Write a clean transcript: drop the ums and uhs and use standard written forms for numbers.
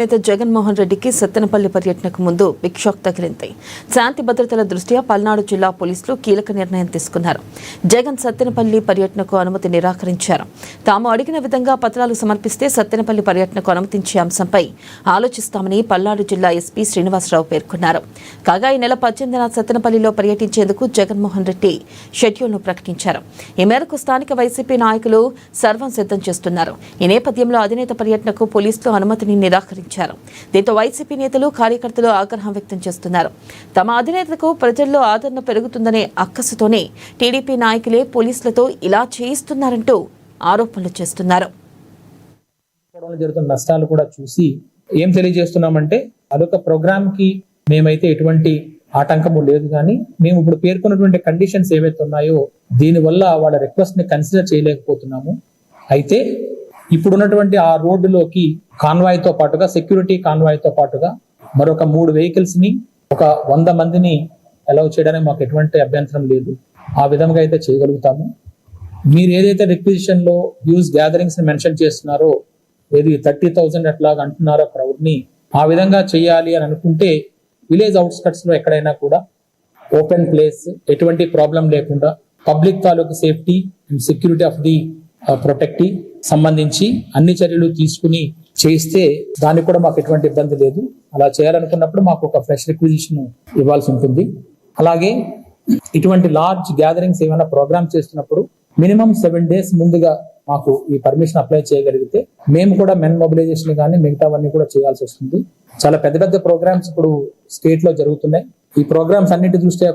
నేత జగన్మోహన్ రెడ్డికి సత్తెనపల్లి పర్యటనకు ముందు బిగ్ షాక్ తగిలింది. శాంతి భద్రతల దృష్ట్యా పల్నాడు జిల్లా పోలీసులు కీలక నిర్ణయం తీసుకున్నారు. జగన్ సత్తెనపల్లి పర్యటనకు అనుమతి నిరాకరించారు. తాము అడిగిన విధంగా పత్రాలు సమర్పిస్తే సత్తెనపల్లి పర్యటనకు అనుమతించే అంశంపై ఆలోచిస్తామని పల్నాడు జిల్లా ఎస్పీ శ్రీనివాసరావు పేర్కొన్నారు. కాగా ఈ నెల 18న సత్తెనపల్లిలో పర్యటించేందుకు జగన్మోహన్ రెడ్డి షెడ్యూల్ను ప్రకటించారు. ఈ మేరకు స్థానిక వైసీపీ నాయకులు సర్వం సిద్ధం చేస్తున్నారు. ఈ నేపథ్యంలో అధినేత పర్యటనకు పోలీసులు అనుమతిని నిరాకరించారు. దీంతో వైసీపీ నేతలు కార్యకర్తలు ఆగ్రహం వ్యక్తం చేస్తున్నారు. తమ అధినేతకు ప్రజల్లో ఆదరణ పెరుగుతుందనే అక్కసుతోనే టీడీపీ నాయకులే పోలీసులతో ఇలా చేయిస్తున్నారంటూ ఆరోపణలు చేస్తున్నారు. జరుగుతున్న నష్టాలు కూడా చూసి ఏం తెలియజేస్తున్నామంటే అదొక ప్రోగ్రామ్ కి మేమైతే ఎటువంటి ఆటంకము లేదు, కానీ మేము ఇప్పుడు పేర్కొన్నటువంటి కండిషన్స్ ఏవైతే ఉన్నాయో దీనివల్ల వాళ్ళ రిక్వెస్ట్ ని కన్సిడర్ చేయలేకపోతున్నాము. అయితే ఇప్పుడున్నటువంటి ఆ రోడ్డులోకి కాన్వాయ్ తో పాటుగా సెక్యూరిటీ కాన్వాయ్ తో పాటుగా మరొక 3 వెహికల్స్ ని ఒక 100 మందిని అలౌ చేయడానికి మాకు ఎటువంటి అభ్యంతరం లేదు. ఆ విధంగా అయితే చేయగలుగుతాము. మీరు ఏదైతే రిక్విజిషన్ లో యూజ్ గ్యాదరింగ్స్ ని మెన్షన్ చేస్తున్నారో, ఏది 30,000 అట్లాగా అంటున్నారో క్రౌడ్ ని, ఆ విధంగా చేయాలి అని అనుకుంటే విలేజ్ అవుట్స్కట్స్ లో ఎక్కడైనా కూడా ఓపెన్ ప్లేస్, ఎటువంటి ప్రాబ్లం లేకుండా పబ్లిక్ తాలూకు safety and security of the protection సంబంధించి అన్ని చర్యలు తీసుకుని చేస్తే దానికి కూడా మాకు ఎటువంటి ఇబ్బంది లేదు. అలా చేయాలనుకున్నప్పుడు మాకు ఒక ఫ్రెష్ రిక్విజిషన్ ఇవ్వాల్సి ఉంటుంది. అలాగే ఇటువంటి లార్జ్ గ్యాదరింగ్స్ ఏమైనా ప్రోగ్రామ్ చేస్తున్నప్పుడు మినిమం 7 days ముందుగా మాకు ఈ పర్మిషన్ అప్లై చేయగలిగితే మేము కూడా మెన్ మొబిలైజేషన్ కానీ మిగతావన్నీ కూడా చేయాల్సి వస్తుంది. చాలా పెద్ద పెద్ద ప్రోగ్రామ్స్ ఇప్పుడు స్టేట్ లో జరుగుతున్నాయి. ఈ ప్రోగ్రామ్స్ అన్నిటి దృష్ట్యా